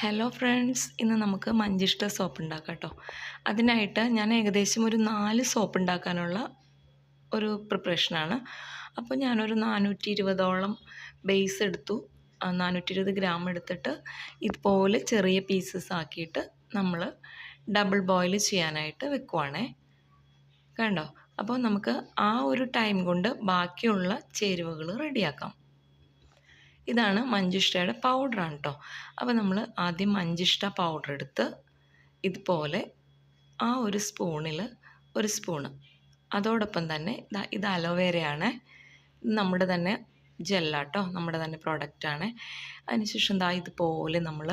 Hello friends, ഇന്ന് നമുക്ക് മഞ്ചിഷ്ട soap ഉണ്ടാക്കാം കേട്ടോ. അതിനായിട്ട് ഞാൻ ഏകദേശം ഒരു 4 സോപ്പ് ഉണ്ടാക്കാനുള്ള ഒരു പ്രിപ്പറേഷനാണ്. അപ്പോൾ ഞാനൊരു 420ഓളം ബേസ് എടുത്തു. 420 ഗ്രാം എടുത്തിട്ട് ഇതുപോലെ ചെറിയ പീസസ് ആക്കിയിട്ട് നമ്മൾ ഡബിൾ ബോയിൽ ചെയ്യാനായിട്ട് വെക്കുവാണേ. കണ്ടോ? അപ്പോൾ നമുക്ക് ആ ഒരു ടൈം കൊണ്ട് ബാക്കിയുള്ള ചേരുവകൾ റെഡിയാക്കാം. ഇതാണ് മഞ്ചിഷ്ടയുടെ പൗഡറാണ് കേട്ടോ. അപ്പോൾ നമ്മൾ ആദ്യം മഞ്ചിഷ്ട പൗഡർ എടുത്ത് ഇതുപോലെ ആ ഒരു സ്പൂണിൽ ഒരു സ്പൂണ്, അതോടൊപ്പം തന്നെ ഇത് അലോവേരയാണ്, നമ്മുടെ തന്നെ ജെല്ലാട്ടോ, നമ്മുടെ തന്നെ പ്രോഡക്റ്റാണ്. അതിനുശേഷം ഇതുപോലെ നമ്മൾ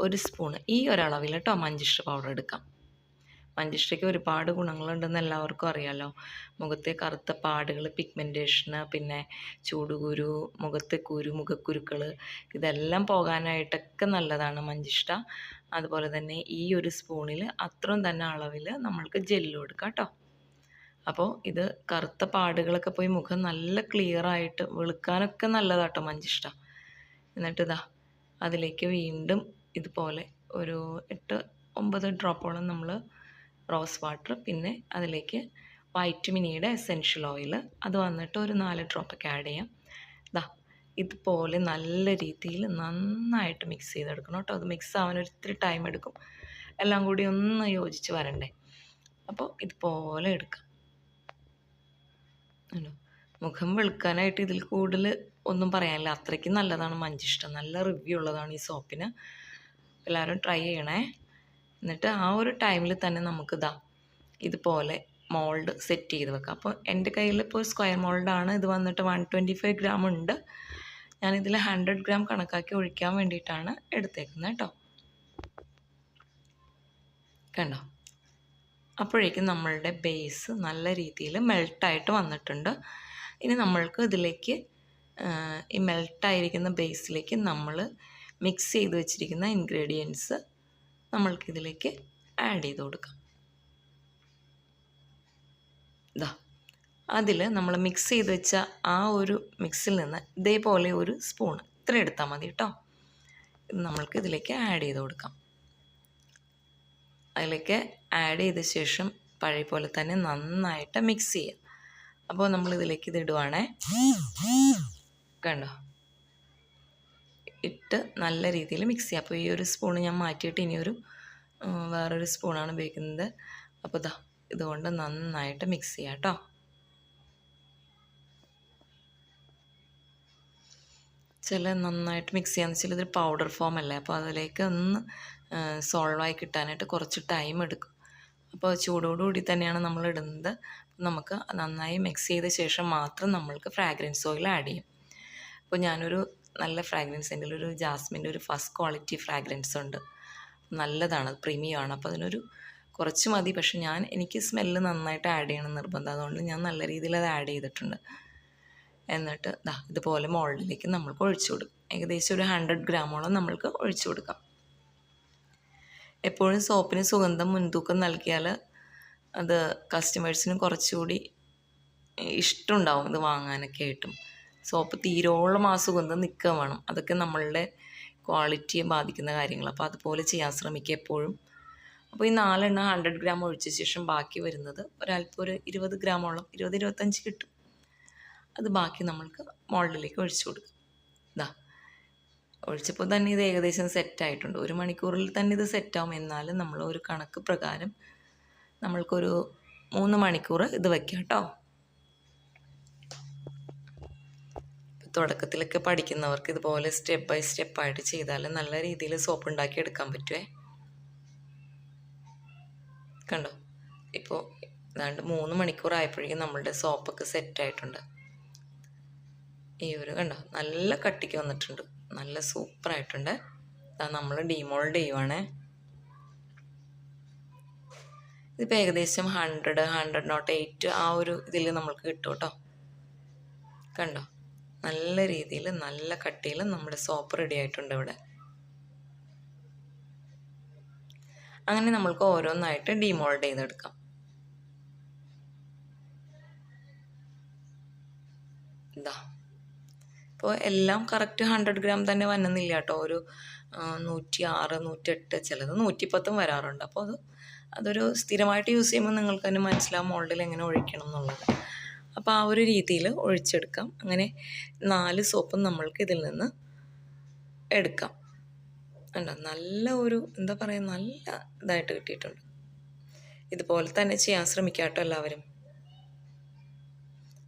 ഒരു സ്പൂണ് ഈ ഒരളവിൽ കേട്ടോ മഞ്ചിഷ്ട പൗഡർ എടുക്കാം. മഞ്ചിഷ്ടയ്ക്ക് ഒരുപാട് ഗുണങ്ങളുണ്ടെന്ന് എല്ലാവർക്കും അറിയാമല്ലോ. മുഖത്തെ കറുത്ത പാടുകൾ, പിഗ്മെൻറ്റേഷന്, പിന്നെ ചൂടുകുരു, മുഖത്തെ മുഖക്കുരുക്കൾ, ഇതെല്ലാം പോകാനായിട്ടൊക്കെ നല്ലതാണ് മഞ്ചിഷ്ട. അതുപോലെ തന്നെ ഈ ഒരു സ്പൂണിൽ അത്രയും തന്നെ അളവിൽ നമ്മൾക്ക് ജെല്ലും എടുക്കാം കേട്ടോ. അപ്പോൾ ഇത് കറുത്ത പാടുകളൊക്കെ പോയി മുഖം നല്ല ക്ലിയറായിട്ട് വെളുക്കാനൊക്കെ നല്ലതാട്ടോ മഞ്ചിഷ്ട. എന്നിട്ട് അതിലേക്ക് വീണ്ടും ഇതുപോലെ ഒരു 8-9 ഡ്രോപ്പോളം നമ്മൾ റോസ് വാട്ടർ, പിന്നെ അതിലേക്ക് വൈറ്റമിൻ ഇയുടെ എസെൻഷ്യൽ ഓയിൽ, അത് വന്നിട്ട് ഒരു 4 ഡ്രോപ്പൊക്കെ ആഡ് ചെയ്യാം. ഇതുപോലെ നല്ല രീതിയിൽ നന്നായിട്ട് മിക്സ് ചെയ്തെടുക്കണം കേട്ടോ. അത് മിക്സ് ആവാൻ ഒത്തിരി ടൈം എടുക്കും, എല്ലാം കൂടി ഒന്ന് യോജിച്ച് വരണ്ടേ. അപ്പോൾ ഇതുപോലെ എടുക്കാം. മുഖം വെളുക്കാനായിട്ട് ഇതിൽ കൂടുതൽ ഒന്നും പറയാനില്ല, അത്രയ്ക്ക് നല്ലതാണ് മഞ്ചിഷ്ട. നല്ല റിവ്യൂ ഉള്ളതാണ് ഈ സോപ്പിന്. എല്ലാവരും ട്രൈ ചെയ്യണേ. എന്നിട്ട് ആ ഒരു ടൈമിൽ തന്നെ നമുക്ക് ഇതുപോലെ മോൾഡ് സെറ്റ് ചെയ്ത് വെക്കാം. അപ്പോൾ എൻ്റെ കയ്യിൽ ഇപ്പോൾ സ്ക്വയർ മോൾഡാണ്. ഇത് വന്നിട്ട് 125 ഗ്രാം ഉണ്ട്. ഞാനിതിൽ 100 ഗ്രാം കണക്കാക്കി ഒഴിക്കാൻ വേണ്ടിയിട്ടാണ് എടുത്തേക്കുന്നത് കേട്ടോ. കണ്ടോ? അപ്പോഴേക്കും നമ്മളുടെ ബേസ് നല്ല രീതിയിൽ മെൽട്ടായിട്ട് വന്നിട്ടുണ്ട്. ഇനി നമ്മൾക്ക് ഇതിലേക്ക് ഈ മെൽട്ടായിരിക്കുന്ന ബേസിലേക്ക് നമ്മൾ മിക്സ് ചെയ്ത് വെച്ചിരിക്കുന്ന ഇൻഗ്രീഡിയൻസ് നമ്മൾക്കിതിലേക്ക് ആഡ് ചെയ്ത് കൊടുക്കാം. അതിൽ നമ്മൾ മിക്സ് ചെയ്ത് വെച്ച ആ ഒരു മിക്സിൽ നിന്ന് ഇതേപോലെ ഒരു സ്പൂൺ ഇത്ര എടുത്താൽ മതി കേട്ടോ. ഇത് നമ്മൾക്ക് ഇതിലേക്ക് ആഡ് ചെയ്ത് കൊടുക്കാം. അതിലേക്ക് ആഡ് ചെയ്ത ശേഷം പഴയ പോലെ തന്നെ നന്നായിട്ട് മിക്സ് ചെയ്യാം. അപ്പോൾ നമ്മളിതിലേക്ക് ഇത് ഇടുവാണേ. കണ്ടോ? ഇട്ട് നല്ല രീതിയിൽ മിക്സ് ചെയ്യാം. അപ്പോൾ ഈ ഒരു സ്പൂൺ ഞാൻ മാറ്റിയിട്ട് ഇനിയൊരു വേറൊരു സ്പൂണാണ് ഉപയോഗിക്കുന്നത്. അപ്പോൾ ഇതുകൊണ്ട് നന്നായിട്ട് മിക്സ് ചെയ്യാം കേട്ടോ. നന്നായിട്ട് മിക്സ് ചെയ്യാന്ന് വെച്ചാൽ ഇതൊരു പൗഡർ ഫോം അല്ലേ, അപ്പോൾ അതിലേക്ക് ഒന്ന് സോൾവായി കിട്ടാനായിട്ട് കുറച്ച് ടൈം എടുക്കും. അപ്പോൾ ചൂടോടുകൂടി തന്നെയാണ് നമ്മൾ ഇടുന്നത്. നമുക്ക് നന്നായി മിക്സ് ചെയ്ത ശേഷം മാത്രം നമ്മൾക്ക് ഫ്രാഗ്രൻസ് ഓയിൽ ആഡ് ചെയ്യും. അപ്പോൾ ഞാനൊരു നല്ല ഫ്രാഗ്രൻസ്, എൻ്റെ ഒരു ജാസ്മിൻ്റെ ഒരു ഫസ്റ്റ് ക്വാളിറ്റി ഫ്രാഗ്രൻസ് ഉണ്ട്, നല്ലതാണ്, പ്രീമിയം ആണ്. അപ്പോൾ അതിനൊരു കുറച്ച് മതി. പക്ഷെ എനിക്ക് സ്മെല്ല് നന്നായിട്ട് ആഡ് ചെയ്യണം നിർബന്ധം, അതുകൊണ്ട് ഞാൻ നല്ല രീതിയിൽ അത് ആഡ് ചെയ്തിട്ടുണ്ട്. എന്നിട്ട് ഇതുപോലെ മോൾഡിലേക്ക് നമ്മൾക്ക് ഒഴിച്ചു കൊടുക്കും. ഏകദേശം ഒരു 100 ഗ്രാമോളം നമ്മൾക്ക് ഒഴിച്ചു കൊടുക്കാം. എപ്പോഴും സോപ്പിന് സുഗന്ധം മുൻതൂക്കം നൽകിയാൽ അത് കസ്റ്റമേഴ്സിന് കുറച്ചുകൂടി ഇഷ്ടമുണ്ടാവും ഇത് വാങ്ങാനൊക്കെ ആയിട്ടും. സോപ്പ് തീരോളം ആ സുഗന്ധം നിൽക്കുക വേണം. അതൊക്കെ നമ്മളുടെ ക്വാളിറ്റിയെ ബാധിക്കുന്ന കാര്യങ്ങൾ. അപ്പോൾ അതുപോലെ ചെയ്യാൻ ശ്രമിക്കുക എപ്പോഴും. അപ്പോൾ ഈ 4 100 ഗ്രാം ഒഴിച്ച ശേഷം ബാക്കി വരുന്നത് ഒരല്പം ഒരു 20 ഗ്രാമോളം, 20-25 കിട്ടും. അത് ബാക്കി നമ്മൾക്ക് മോൾഡിലേക്ക് ഒഴിച്ചു കൊടുക്കും. ഒഴിച്ചപ്പോൾ തന്നെ ഇത് ഏകദേശം സെറ്റായിട്ടുണ്ട്. 1 മണിക്കൂറിൽ തന്നെ ഇത് സെറ്റാവും. എന്നാലും നമ്മൾ ഒരു കണക്ക് പ്രകാരം നമ്മൾക്കൊരു 3 മണിക്കൂർ ഇത് വയ്ക്കാം കേട്ടോ. തുടക്കത്തിലൊക്കെ പഠിക്കുന്നവർക്ക് ഇതുപോലെ സ്റ്റെപ്പ് ബൈ സ്റ്റെപ്പായിട്ട് ചെയ്താൽ നല്ല രീതിയിൽ സോപ്പ് ഉണ്ടാക്കി എടുക്കാൻ പറ്റുമേ. കണ്ടോ? ഇപ്പോൾ 3 മണിക്കൂർ ആയപ്പോഴേക്കും നമ്മളുടെ സോപ്പൊക്കെ സെറ്റായിട്ടുണ്ട്. ഈ ഒരു കണ്ടോ, നല്ല കട്ടിക്ക് വന്നിട്ടുണ്ട്, നല്ല സൂപ്പറായിട്ടുണ്ട്. നമ്മൾ ഡിമോൾഡ് ചെയ്യുവാണേ. ഇതിപ്പോൾ ഏകദേശം 100-108 ആ ഒരു ഇതിൽ നമ്മൾക്ക് കിട്ടും കേട്ടോ. കണ്ടോ? നല്ല രീതിയിൽ നല്ല കട്ടിയിൽ നമ്മുടെ സോപ്പ് റെഡി ആയിട്ടുണ്ട് ഇവിടെ. അങ്ങനെ നമ്മൾക്ക് ഓരോന്നായിട്ട് ഡിമോൾഡ് ചെയ്തെടുക്കാം. അപ്പോൾ എല്ലാം കറക്റ്റ് 100 ഗ്രാം തന്നെ വന്നെന്നില്ല കേട്ടോ. ഒരു 106, 108, ചിലത് 110 വരാറുണ്ട്. അപ്പോൾ അതൊരു സ്ഥിരമായിട്ട് യൂസ് ചെയ്യുമ്പോൾ നിങ്ങൾക്ക് തന്നെ മനസ്സിലാവും മോൾഡിൽ എങ്ങനെ ഒഴിക്കണം എന്നുള്ളത്. അപ്പോൾ ആ ഒരു രീതിയിൽ ഒഴിച്ചെടുക്കാം. അങ്ങനെ 4 സോപ്പും നമ്മൾക്ക് ഇതിൽ നിന്ന് എടുക്കാം. ഉണ്ടോ, നല്ല ഒരു എന്താ പറയുക, നല്ല ഇതായിട്ട് കിട്ടിയിട്ടുണ്ട്. ഇതുപോലെ തന്നെ ചെയ്യാൻ ശ്രമിക്കാം കേട്ടോ എല്ലാവരും.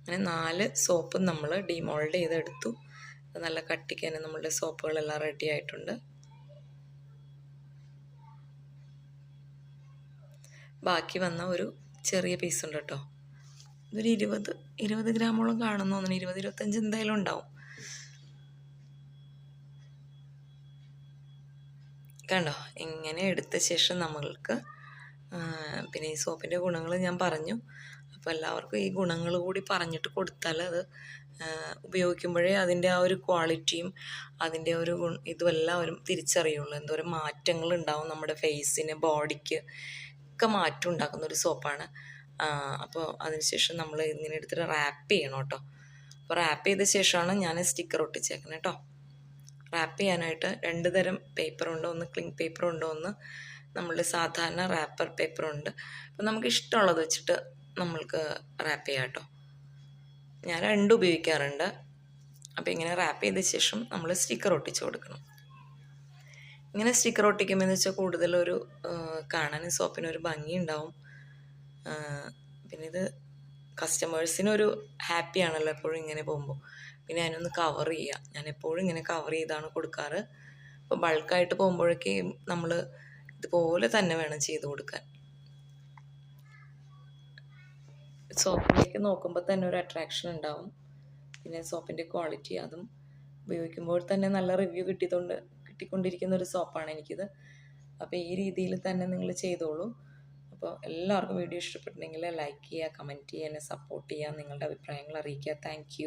അങ്ങനെ 4 സോപ്പും നമ്മൾ ഡിമോൾഡ് ചെയ്തെടുത്തു. നല്ല കട്ടിക്ക് തന്നെ നമ്മളുടെ സോപ്പുകളെല്ലാം റെഡി ആയിട്ടുണ്ട്. ബാക്കി വന്ന ഒരു ചെറിയ പീസ് ഉണ്ട് കേട്ടോ. ഇതൊരു 20 ഗ്രാമോളം കാണുന്നു തോന്നുന്നു. 20-25 എന്തായാലും ഉണ്ടാവും. കണ്ടോ, ഇങ്ങനെ എടുത്ത ശേഷം നമ്മൾക്ക് പിന്നെ ഈ സോപ്പിൻ്റെ ഗുണങ്ങൾ ഞാൻ പറഞ്ഞു. അപ്പോൾ എല്ലാവർക്കും ഈ ഗുണങ്ങൾ കൂടി പറഞ്ഞിട്ട് കൊടുത്താൽ അത് ഉപയോഗിക്കുമ്പോഴേ അതിൻ്റെ ആ ഒരു ക്വാളിറ്റിയും അതിൻ്റെ ഒരു ഇതും എല്ലാവരും തിരിച്ചറിയുള്ളൂ. എന്തോരം മാറ്റങ്ങൾ ഉണ്ടാവും നമ്മുടെ ഫേസിന്, ബോഡിക്ക് ഒക്കെ മാറ്റം ഉണ്ടാക്കുന്ന ഒരു സോപ്പാണ്. അപ്പോൾ അതിനുശേഷം നമ്മൾ ഇങ്ങനെ എടുത്തിട്ട് റാപ്പ് ചെയ്യണം കേട്ടോ. അപ്പോൾ റാപ്പ് ചെയ്ത ശേഷമാണ് ഞാൻ സ്റ്റിക്കർ ഒട്ടിച്ചേക്കുന്നത് കേട്ടോ. റാപ്പ് ചെയ്യാനായിട്ട് 2 തരം പേപ്പറുണ്ട്. ഒന്ന് ക്ലിങ് പേപ്പറുണ്ട്, ഒന്ന് നമ്മളുടെ സാധാരണ റാപ്പർ പേപ്പറുണ്ട്. അപ്പോൾ നമുക്ക് ഇഷ്ടമുള്ളത് വെച്ചിട്ട് നമ്മൾക്ക് റാപ്പ് ചെയ്യാം കേട്ടോ. ഞാൻ 2 ഉപയോഗിക്കാറുണ്ട്. അപ്പോൾ ഇങ്ങനെ റാപ്പ് ചെയ്ത ശേഷം നമ്മൾ സ്റ്റിക്കർ ഒട്ടിച്ച് കൊടുക്കണം. ഇങ്ങനെ സ്റ്റിക്കർ ഒട്ടിക്കുമ്പോൾ എന്ന് വെച്ചാൽ കൂടുതലൊരു കാണാനും സോപ്പിനൊരു ഭംഗി ഉണ്ടാവും. പിന്നെ ഇത് കസ്റ്റമേഴ്സിനൊരു ഹാപ്പിയാണല്ലോ എപ്പോഴും ഇങ്ങനെ പോകുമ്പോൾ. പിന്നെ അതിനൊന്ന് കവർ ചെയ്യുക. ഞാൻ എപ്പോഴും ഇങ്ങനെ കവർ ചെയ്താണ് കൊടുക്കാറ്. അപ്പോൾ ബൾക്കായിട്ട് പോകുമ്പോഴേക്കും നമ്മൾ ഇതുപോലെ തന്നെ വേണം ചെയ്ത് കൊടുക്കാൻ. സോപ്പിലേക്ക് നോക്കുമ്പോൾ തന്നെ ഒരു അട്രാക്ഷൻ ഉണ്ടാവും. പിന്നെ സോപ്പിൻ്റെ ക്വാളിറ്റി, അതും ഉപയോഗിക്കുമ്പോൾ തന്നെ നല്ല റിവ്യൂ കിട്ടിക്കൊണ്ടിരിക്കുന്ന ഒരു സോപ്പാണ് എനിക്കിത്. അപ്പോൾ ഈ രീതിയിൽ തന്നെ നിങ്ങൾ ചെയ്തോളൂ. അപ്പോൾ എല്ലാവർക്കും വീഡിയോ ഇഷ്ടപ്പെട്ടിട്ടുണ്ടെങ്കിൽ ലൈക്ക് ചെയ്യുക, കമൻറ്റ് ചെയ്യുക, എന്നെ സപ്പോർട്ട് ചെയ്യുക, നിങ്ങളുടെ അഭിപ്രായങ്ങൾ അറിയിക്കുക. Thank you.